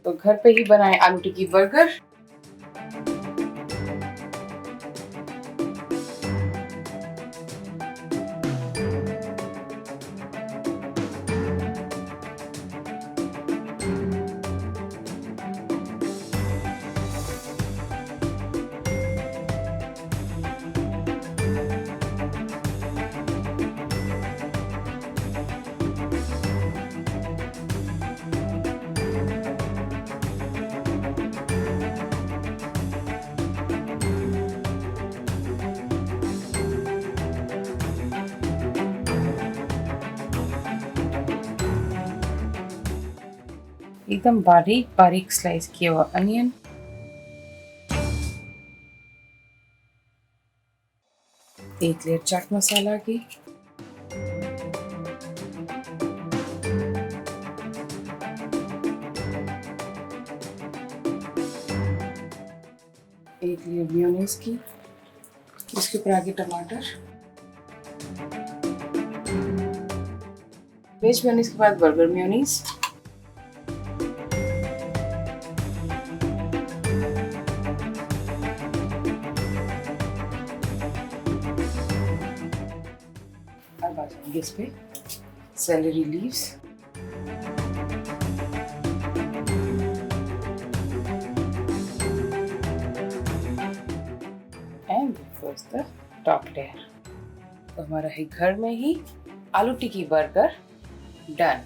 तो घर पे ही बनाए आलू टिक्की बर्गर। एकदम बारीक बारीक स्लाइस किया हुआ अनियन, एक लेयर चाट मसाला की, एक लेयर मेयोनीज की, उसके ऊपर आगे टमाटर, वेज मेयोनीज के बाद बर्गर मेयोनीज, अब आ जाएंगे इस पे salary leaves, and first the top layer. तो हमारा है घर में ही आलू टिक्की बर्गर डन।